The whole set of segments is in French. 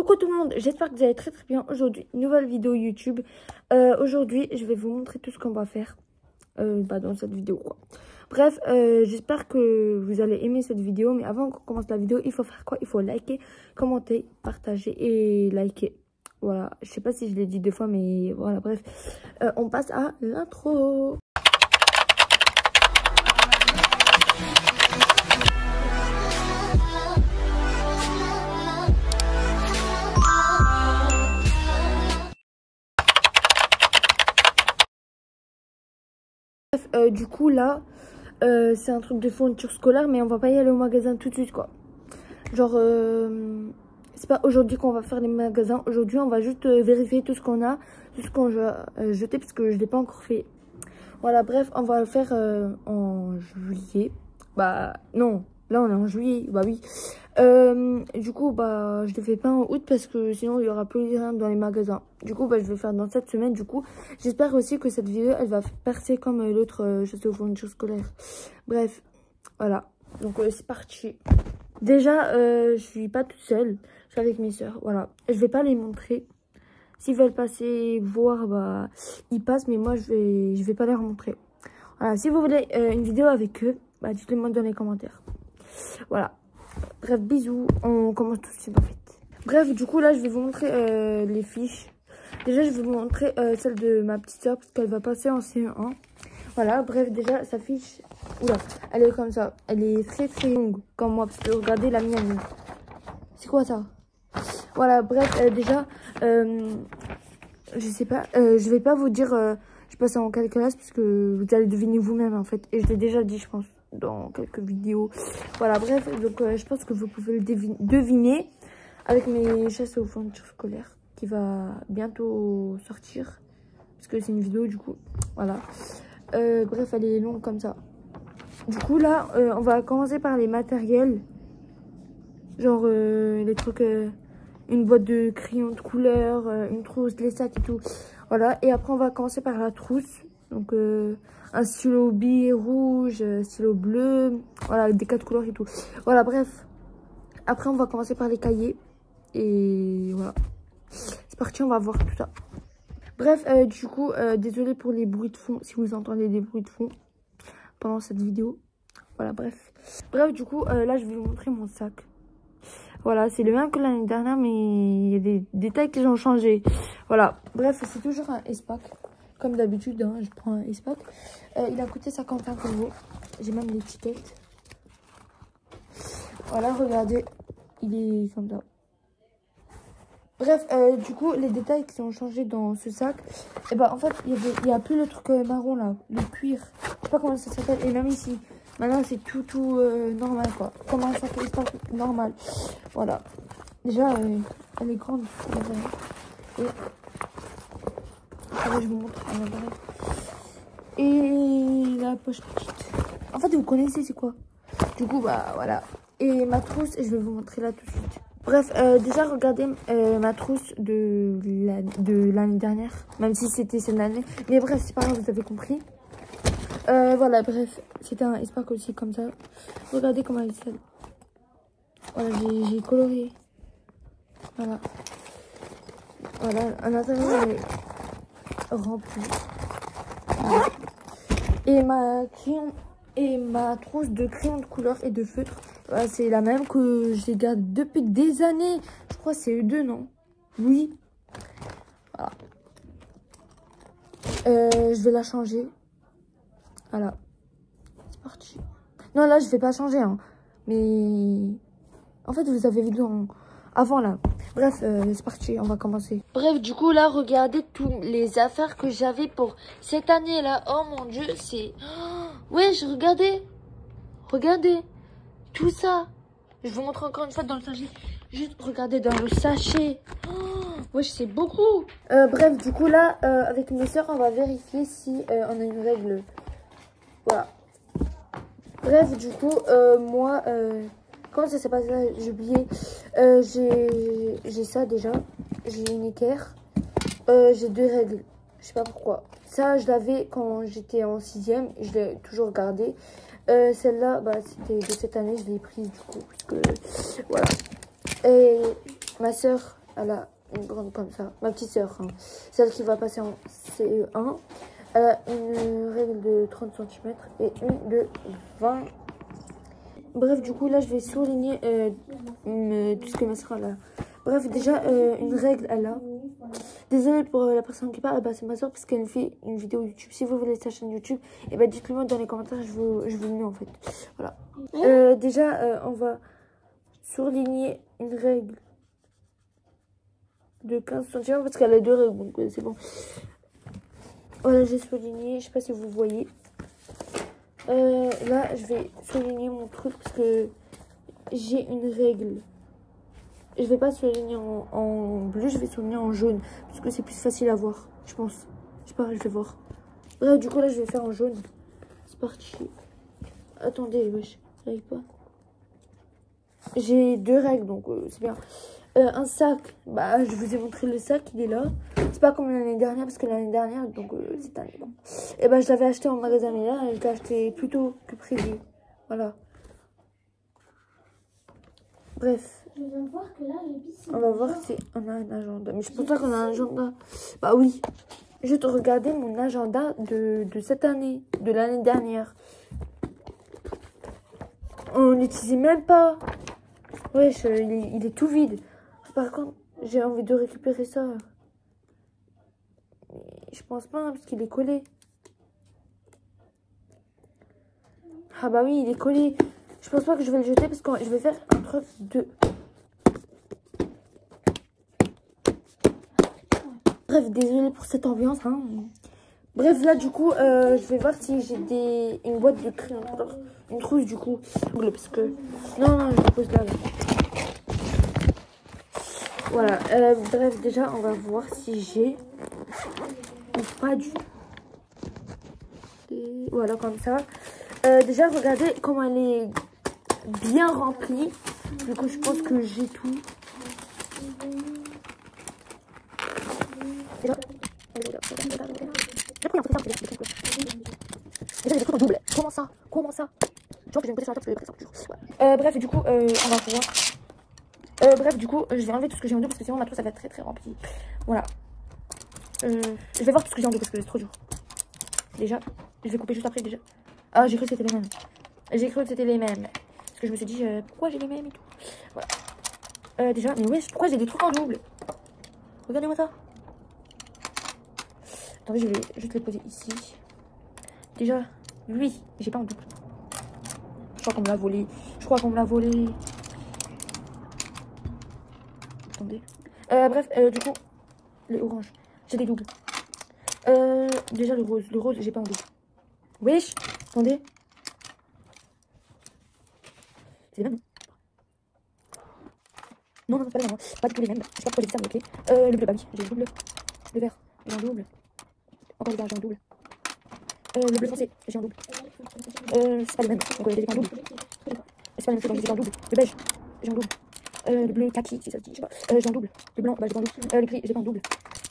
Coucou tout le monde, j'espère que vous allez très bien. Aujourd'hui, nouvelle vidéo YouTube. Aujourd'hui, je vais vous montrer tout ce qu'on va faire dans cette vidéo, quoi. Bref, j'espère que vous allez aimer cette vidéo. Mais avant qu'on commence la vidéo, il faut faire quoi? Il faut liker, commenter, partager et liker. Voilà, je sais pas si je l'ai dit deux fois, mais voilà, bref. On passe à l'intro. Du coup là c'est un truc de fourniture scolaire, mais on va pas y aller au magasin tout de suite, quoi. Genre c'est pas aujourd'hui qu'on va faire les magasins. Aujourd'hui on va juste vérifier tout ce qu'on a, tout ce qu'on va jeter, parce que je l'ai pas encore fait. Voilà, bref, on va le faire en juillet. Bah non, là on est en juillet, bah oui. Du coup bah je le fais pas en août parce que sinon il y aura plus rien dans les magasins. Du coup bah je vais faire dans cette semaine. Du coup j'espère aussi que cette vidéo elle va percer comme l'autre chasse aux fournitures scolaires. Bref, voilà, donc c'est parti. Déjà je suis pas toute seule, je suis avec mes soeurs. Voilà, je vais pas les montrer. S'ils veulent passer voir, bah ils passent, mais moi je vais pas leur montrer. Voilà, si vous voulez une vidéo avec eux, bah dites-le moi dans les commentaires. Voilà. Bref, bisous. On commence tout de suite en fait. Bref, du coup là je vais vous montrer les fiches. Déjà je vais vous montrer celle de ma petite soeur parce qu'elle va passer en CE1. Voilà, bref, déjà sa fiche, oula, elle est comme ça. Elle est très longue comme moi, parce que regardez la mienne. C'est quoi ça? Voilà, bref, déjà je sais pas, je vais pas vous dire je passe en quelle classe, parce que vous allez deviner vous-même en fait. Et je l'ai déjà dit, je pense, dans quelques vidéos. Voilà, bref, donc je pense que vous pouvez le deviner avec mes chasses aux fournitures scolaires qui va bientôt sortir, parce que c'est une vidéo du coup. Voilà, bref, elle est longue comme ça. Du coup là on va commencer par les matériels, genre les trucs, une boîte de crayons de couleur, une trousse, les sacs et tout. Voilà, et après on va commencer par la trousse. Donc un stylo billet rouge, stylo bleu, voilà, des 4 couleurs et tout. Voilà, bref. Après on va commencer par les cahiers. Et voilà. C'est parti, on va voir tout ça. Bref, du coup, désolé pour les bruits de fond, si vous entendez des bruits de fond pendant cette vidéo. Voilà, bref. Bref, du coup, là je vais vous montrer mon sac. Voilà, c'est le même que l'année dernière, mais il y a des détails qui ont changé. Voilà, bref, c'est toujours un S-Pack. Comme d'habitude, hein, je prends un S-Pack. Il a coûté 55 €. J'ai même l'étiquette. Voilà, regardez, il est comme ça. Bref, du coup, les détails qui ont changé dans ce sac, et ben en fait, il y a plus le truc marron là, le cuir. Je sais pas comment ça s'appelle, et même ici. Maintenant, c'est tout normal, quoi. Comme un sac normal. Voilà. Déjà, elle est grande. Et allez, je vous montre. Et la poche petite. En fait, vous connaissez, c'est quoi? Du coup, bah voilà. Et ma trousse, et je vais vous montrer là tout de suite. Bref, déjà, regardez ma trousse de l'année dernière. Même si c'était cette année. Mais bref, c'est pas grave, vous avez compris. Voilà, bref, c'était un S-Pack aussi comme ça. Regardez comment elle est. Voilà, j'ai coloré. Voilà. Voilà, à l'intérieur elle est remplie. Voilà. Et ma trousse de crayons de couleur et de feutre, voilà, c'est la même que je garde depuis des années. Je crois que c'est E2, non? Oui. Voilà. Je vais la changer. Voilà, c'est parti. Non, là, je vais pas changer, hein. Mais en fait, vous avez vu avant, là. Bref, c'est parti, on va commencer. Bref, du coup, là, regardez toutes les affaires que j'avais pour cette année-là. Oh, mon Dieu, c'est... Oh, wesh, regardez. Regardez. Tout ça. Je vous montre encore une fois dans le sachet. Juste regardez dans le sachet. Oh, wesh, c'est beaucoup. Bref, du coup, là, avec mes soeurs, on va vérifier si on a une règle. Voilà. Bref, du coup, moi, comment ça s'est passé? J'ai oublié. J'ai ça déjà. J'ai une équerre. J'ai 2 règles. Je sais pas pourquoi. Ça, je l'avais quand j'étais en 6e. Je l'ai toujours gardée. Celle-là, bah, c'était de cette année. Je l'ai prise du coup. Parce que, voilà. Et ma soeur, elle a une grande comme ça. Ma petite sœur, hein. Celle qui va passer en CE1. Elle a une règle de 30 cm et une de 20. Bref, du coup, là, je vais souligner tout ce que ma soeur a. Bref, déjà, une règle, elle a. Désolée pour la personne qui parle, bah, c'est ma soeur parce qu'elle me fait une vidéo YouTube. Si vous voulez sa chaîne YouTube, et bah, dites-le moi dans les commentaires, je vous le mets en fait. Voilà. Déjà, on va souligner une règle de 15 cm parce qu'elle a 2 règles, donc c'est bon. Voilà, j'ai souligné, je sais pas si vous voyez. Là, je vais souligner mon truc parce que j'ai une règle. Je vais pas souligner en bleu, je vais souligner en jaune. Parce que c'est plus facile à voir, je pense. Je sais pas, je vais voir. Là, du coup, là, je vais faire en jaune. C'est parti. Attendez, wesh, j'arrive pas. J'ai 2 règles, donc c'est bien. Un sac, bah, je vous ai montré le sac, il est là. C'est pas comme l'année dernière, parce que l'année dernière, donc cette année, bon. Et bah, je l'avais acheté en magasin, mais là, je l'ai acheté plus tôt que prévu. Voilà. Bref. Je viens de voir que là, on va voir si on a un agenda. Mais je pense pas qu'on a un agenda. Bah oui. Je te regardais mon agenda de cette année, de l'année dernière. On n'utilisait même pas. Wesh, il est tout vide. Par contre, j'ai envie de récupérer ça. Mais je pense pas, hein, parce qu'il est collé. Ah bah oui, il est collé. Je pense pas que je vais le jeter parce que je vais faire un truc de... Bref, désolée pour cette ambiance. Hein. Bref, là, du coup, je vais voir si j'ai une boîte de crayons. Alors, une trousse, du coup. Parce que... Non, je la pose là. Voilà. Bref, déjà, on va voir si j'ai... ou pas du... Et voilà, comme ça. Déjà, regardez comment elle est bien remplie. Du coup, je pense que j'ai tout. Déjà, j'ai pris un truc déjà, j'ai des trucs en double. Comment ça? Genre que j'ai une position à top, je vais ça toujours. Bref, du coup, on va voir. Bref, du coup, je vais enlever tout ce que j'ai en double parce que sinon ma trousse ça va être très très remplie. Voilà. Je vais voir tout ce que j'ai en double parce que c'est trop dur. Déjà, je vais couper juste après déjà. Ah, j'ai cru que c'était les mêmes. Parce que je me suis dit, pourquoi j'ai les mêmes et tout. Voilà. Déjà, mais wesh, pourquoi j'ai des trucs en double? Regardez-moi ça. Attendez, je vais juste les poser ici. Déjà, lui, j'ai pas en double. Je crois qu'on me l'a volé. Attendez. Bref, du coup, les oranges, j'ai des doubles. Déjà le rose, j'ai pas en double. Wesh, attendez. C'est les mêmes. Non, c'est pas les mêmes. Pas du tout les mêmes. Je sais pas pourquoi j'ai dit ça avec les. Le bleu, bah oui, j'ai le double. Le vert, j'ai un double. Encore le vert, j'ai un double. Le bleu foncé, j'ai un double. C'est pas les mêmes, donc j'ai pas un double. C'est pas les mêmes, donc j'ai un double. Le beige, j'ai un double. Le bleu kaki, si ça se dit, je sais pas. J'ai un double. Le blanc, bah j'ai pas un double. Le gris, j'ai pas un double.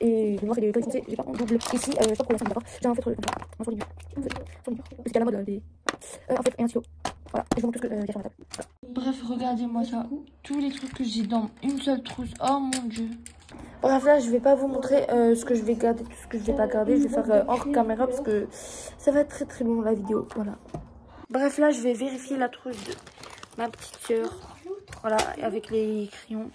Et le noir et le gris foncé, j'ai pas un double. Ici, je sais pas pourquoi ça me d'accord. J'ai un feutre comme ça. Un fournisseur. Parce qu'il y a la mode des. Un feutre et un stylo. Voilà, je vous montre tout ce qu'il y a sur la table. Voilà. Bref, regardez-moi ça. Tous les trucs que j'ai dans une seule trousse. Oh mon dieu. Bref, là, je vais pas vous montrer ce que je vais garder, tout ce que je vais pas garder. Je vais faire hors caméra parce que ça va être très très long la vidéo. Voilà. Bref, là, je vais vérifier la trousse de ma petite soeur. Voilà, avec les crayons.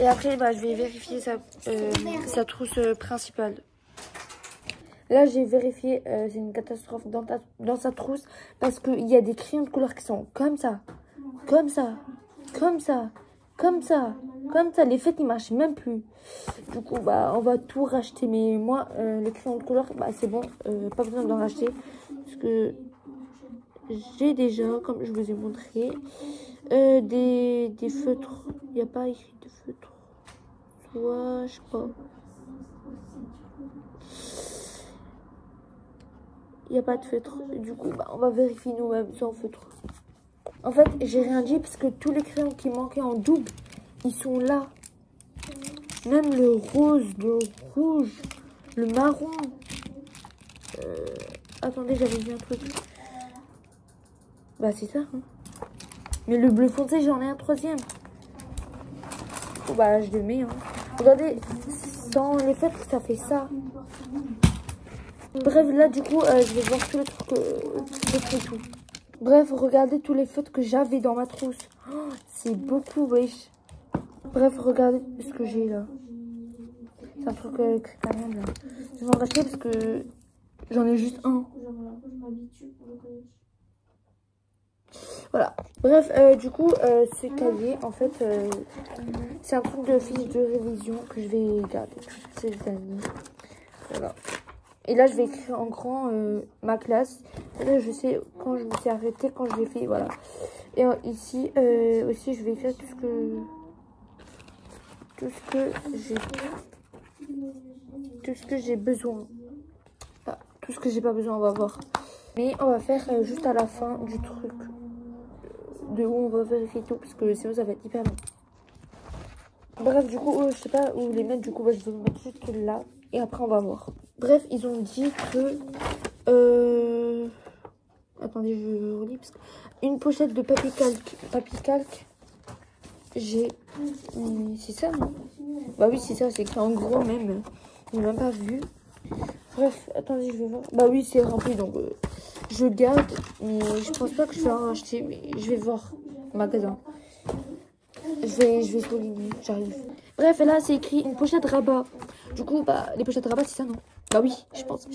Et après, bah, je vais vérifier sa trousse principale. Là, j'ai vérifié, c'est une catastrophe dans sa trousse. Parce qu'il y a des crayons de couleur qui sont comme ça. Comme ça. Les fêtes, ils marchent même plus. Du coup, bah, on va tout racheter. Mais moi, les crayons de couleur, bah, c'est bon. Pas besoin d'en racheter. Parce que j'ai déjà, comme je vous ai montré, des feutres. Il n'y a pas écrit de feutre. Soit, je sais pas. Il n'y a pas de feutre. Du coup, bah, on va vérifier nous-mêmes sans feutre. En fait, j'ai rien dit parce que tous les crayons qui manquaient en double, ils sont là. Même le rose, le rouge, le marron. Attendez, j'avais vu un truc. Bah, c'est ça. Hein. Mais le bleu foncé, j'en ai un troisième. Oh, bah, je le mets. Hein. Regardez, sans les feutres, ça fait ça. Bref, là, du coup, je vais voir tous les trucs et tout. Bref, regardez tous les feutres que j'avais dans ma trousse. Oh, c'est beaucoup, wesh. Bref, regardez ce que j'ai là. C'est un truc cristallin là. Je vais en racheter parce que j'en ai juste un. Voilà. Bref, du coup, ce cahier, en fait, c'est un truc de fiche de révision que je vais garder toutes ces années. Voilà. Et là, je vais écrire en grand ma classe. Et là, je sais quand je me suis arrêtée, quand je l'ai fait, voilà. Et ici, aussi, je vais écrire tout ce que j'ai besoin. Ah, tout ce que j'ai pas besoin, on va voir. Mais on va faire juste à la fin du truc. De où on va vérifier tout, parce que sinon ça va être hyper long. Bref, du coup, je sais pas où les mettre, du coup, je vais les mettre juste là. Et après, on va voir. Bref, ils ont dit que... Attendez, je relis. Parce que... Une pochette de papier calque. J'ai... C'est ça, non? Bah oui, c'est ça, c'est écrit en gros même. Je n'ai même pas vu. Bref, attendez, je vais voir. Bah oui, c'est rempli, donc je garde. Mais je pense pas que je vais en racheter. Mais je vais voir au magasin. Je vais souligner, j'arrive. Bref, et là, c'est écrit une pochette rabat. Du coup, bah, les pochettes rabat, c'est ça, non? Bah oui, je pense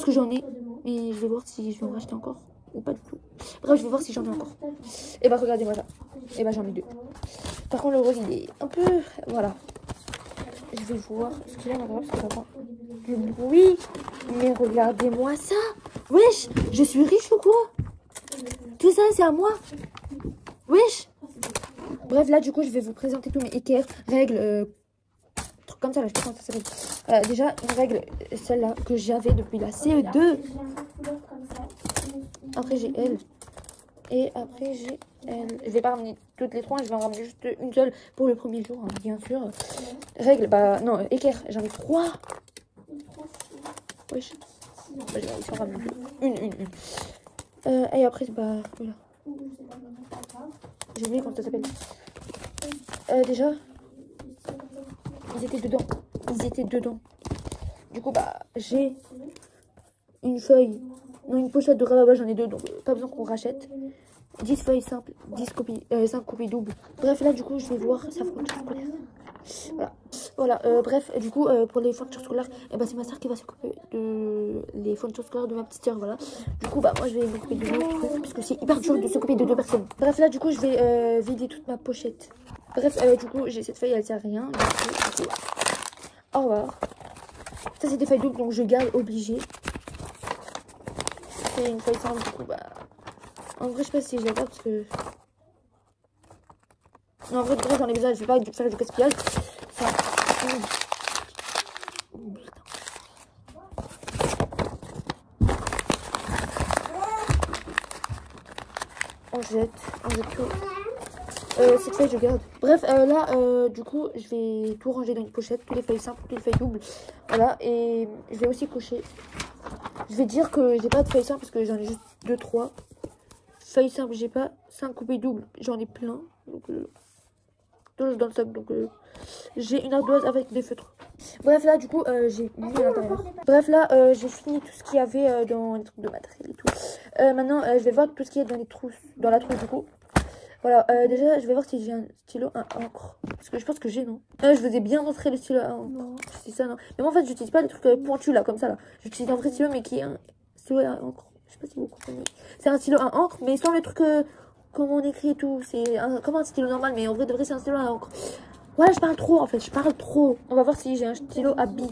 que j'en ai. Mais je vais voir si je vais en racheter encore. Ou pas du tout. Bref, je vais voir si j'en ai encore. Et bah, regardez-moi ça. Et bah, j'en ai 2. Par contre, le rose, il est un peu... Voilà. Je vais voir ce qu'il y a là-bas, parce que ça va du bruit. Mais regardez-moi ça. Wesh, je suis riche ou quoi? Tout ça, c'est à moi. Wesh. Bref, là, du coup, je vais vous présenter tous mes équerres, règles, trucs comme ça, là, je sais pas comment ça s'appelle. Voilà, déjà, une règle, celle-là, que j'avais depuis la CE2. Après, j'ai elle. Et après, j'ai elle. Je vais pas ramener toutes les 3, je vais en ramener juste une seule pour le premier jour, hein, bien sûr. Règle, bah, non, équerre, j'en ai 3. Wesh. Bah, je vais en ramener une. Et après, bah, voilà. J'ai oublié comment ça s'appelle. Déjà, ils étaient dedans. Du coup, bah, j'ai une feuille, non, une pochette de rabat, j'en ai 2, donc pas besoin qu'on rachète. 10 feuilles simples, 5 copies doubles. Bref, là, du coup, je vais voir sa fourniture scolaire. Voilà, bref, du coup, pour les fournitures scolaires, bah, c'est ma soeur qui va s'occuper de les fournitures scolaires de ma petite soeur, voilà. Du coup, bah, moi, je vais m'occuper de l'autre truc, parce que c'est hyper dur de s'occuper de 2 personnes. Bref, là, du coup, je vais vider toute ma pochette. Bref, du coup, j'ai cette feuille, elle sert à rien. Du coup, au revoir. Ça, c'est des feuilles doubles, donc je garde obligé. C'est une feuille simple, du coup, bah... En vrai, je sais pas si je la garde, parce que... Non, en vrai, j'en ai besoin, je vais pas faire du gaspillage. Ça... On jette tout. Cette feuille, je garde. Bref, là, du coup, je vais tout ranger dans une pochette. Toutes les feuilles simples, toutes les feuilles doubles. Voilà, et je vais aussi cocher. Je vais dire que j'ai pas de feuilles simples parce que j'en ai juste 2-3. Feuilles simples, j'ai pas. 5 coupées doubles, j'en ai plein. Donc, toujours dans le sac. Donc, j'ai une ardoise avec des feutres. Bref, là, du coup, j'ai mis à l'intérieur. Bref, là, j'ai fini tout ce qu'il y avait dans les trucs de matériel et tout. Maintenant, je vais voir tout ce qu'il y a dans les trousses, dans la trousse, du coup. Voilà, déjà, je vais voir si j'ai un stylo à encre. Parce que je pense que j'ai, non? Je vous ai bien montré le stylo à encre. C'est ça, non? Mais moi, en fait, j'utilise pas les trucs pointus, là, comme ça, là. J'utilise un vrai stylo, mais qui est un stylo à encre. Je sais pas si vous comprenez. C'est un stylo à encre, mais sans le truc comme on écrit et tout. C'est comme un stylo normal, mais en vrai, de vrai, c'est un stylo à encre. Voilà, je parle trop, en fait. Je parle trop. On va voir si j'ai un stylo à billes.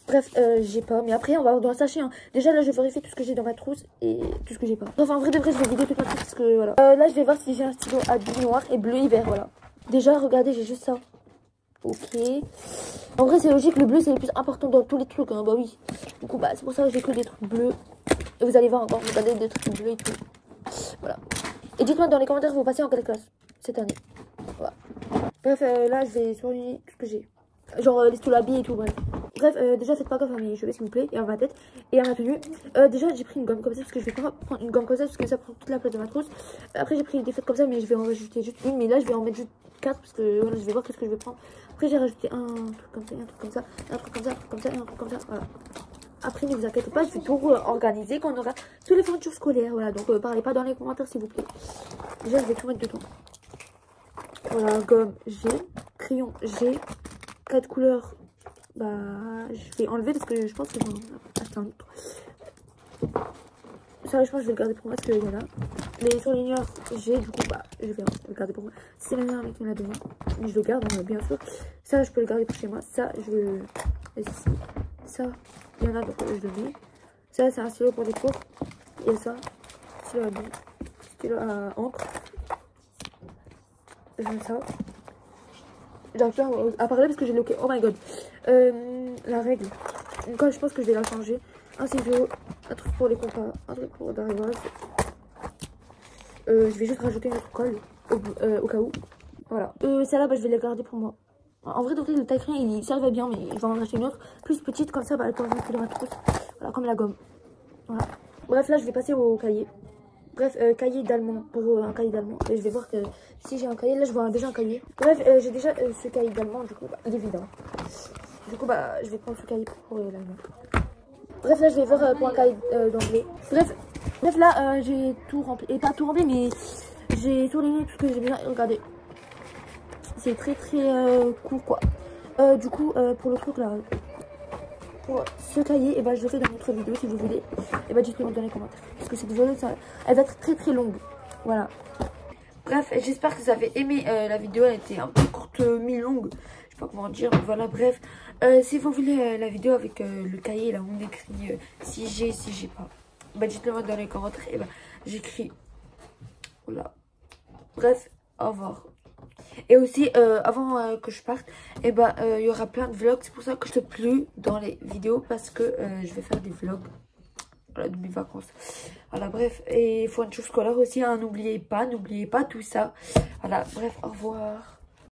Bref, j'ai pas. Mais après, on va voir dans le sachet. Hein. Déjà, là, je vais vérifier tout ce que j'ai dans ma trousse et tout ce que j'ai pas. Bref, en vrai, de vrai, je vais vider toute ma trousse parce que voilà. Là, je vais voir si j'ai un stylo à billes noir et bleu hiver. Voilà. Déjà, regardez, j'ai juste ça. Ok. En vrai, c'est logique. Le bleu, c'est le plus important dans tous les trucs. Hein. Bah oui. Du coup, bah, c'est pour ça que j'ai que des trucs bleus. Et vous allez voir encore, regardez des trucs bleus et tout. Voilà. Et dites-moi dans les commentaires, vous passez en quelle classe cette année. Voilà. Bref, là, je vais surligner tout ce que j'ai. Genre les stylos à billes et tout, bref. Bref, déjà, faites pas gaffe à mes cheveux, s'il vous plaît, et à ma tête, et à ma tenue. Déjà, j'ai pris une gomme comme ça, parce que je vais pas prendre une gomme comme ça, parce que ça prend toute la place de ma trousse. Après, j'ai pris des feutres comme ça, mais je vais en rajouter juste une. Mais là, je vais en mettre juste 4, parce que voilà, je vais voir qu'est-ce que je vais prendre. Après j'ai rajouté un truc comme ça, un truc comme ça, un truc comme ça, un truc comme ça, un truc comme ça, voilà. Après ne vous inquiétez pas, je vais tout organiser quand on aura tous les fournitures scolaires, voilà. Donc parlez pas dans les commentaires s'il vous plaît. Déjà je vais tout mettre dedans. Voilà, gomme G, crayon G, 4 couleurs. Bah je vais enlever parce que je pense que je vais en acheter un autre. Ça je pense que je vais le garder pour moi parce qu'il y en a. Les surligneurs G, du coup bah je vais le garder pour moi. C'est la meilleure avec qui me l'a donné. Mais je le garde bien sûr. Ça je peux le garder pour chez moi. Ça je le laisse ici. Ça il y en a donc je le mets. Ça c'est un stylo pour les cours. Et ça stylo à billes, stylo à encre. Je mets ça. J'arrive pas à parler parce que j'ai le oh my god. La règle. Quand je pense que je vais la changer. Un ciseau, un truc pour les compas, un truc pour d'arrivage. Je vais juste rajouter une autre colle au cas où. Voilà. Celle-là, bah, je vais la garder pour moi. En vrai, le taille crayon, il servait bien, mais je vais en acheter une autre plus petite, comme ça, bah, elle peut rentrer dans ma trousse. Voilà, comme la gomme. Voilà. Bref, là, je vais passer au cahier. Bref, cahier d'allemand, pour un cahier d'allemand. Et je vais voir que si j'ai un cahier, là, je vois déjà un cahier. Bref, j'ai déjà ce cahier d'allemand, du coup, bah, il est vide. Du coup, bah, je vais prendre ce cahier pour l'allemand. Bref, là, je vais voir pour un cahier d'anglais. Bref, là, j'ai tout rempli. Et pas tout rempli, mais j'ai surligné tout ce que j'ai bien regardé. C'est très court, quoi. Du coup, pour le truc, là, pour ce cahier, et bah, je le fais dans notre vidéo, si vous voulez. Et bah, dites-le dans les commentaires. Parce que cette vidéo, elle va être très longue. Voilà. Bref, j'espère que vous avez aimé la vidéo. Elle était un peu courte, mi-longue. Je sais pas comment dire. Mais voilà, bref. Si vous voulez la vidéo avec le cahier, là, on écrit si j'ai pas. Bah, dites-le moi dans les commentaires. Et bah, j'écris. Voilà. Bref, au revoir. Et aussi, avant que je parte, et bah, il y aura plein de vlogs. C'est pour ça que je ne suis plus dans les vidéos. Parce que je vais faire des vlogs. Voilà, de mes vacances. Voilà, bref. Et il faut une chose scolaire aussi, hein, n'oubliez pas tout ça. Voilà, bref, au revoir.